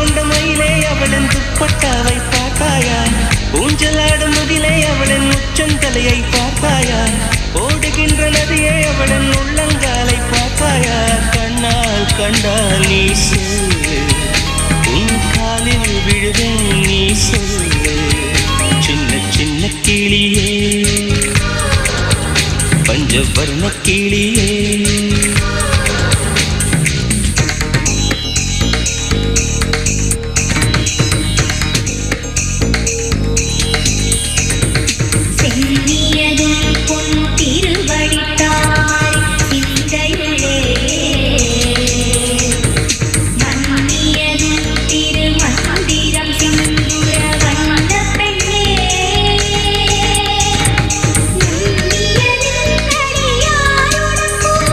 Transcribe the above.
கொண்ட மயிலே அவளின் துப்பட்டாவை பார்த்தாயா? ஊஞ்சலாடும் முகிலே அவளின் உச்சந்தலையை பார்த்தாயா? ஓடுகின்ற நதியே அவளின் உள்ளங்காலை பார்த்தாயா? கண்ணால் கண்டால் நீ சொல்லு, உன் காலில் விழுவேன் நீ சொல்லு. சின்ன சின்ன கிளியே, பஞ்சவர்ண கிளியே,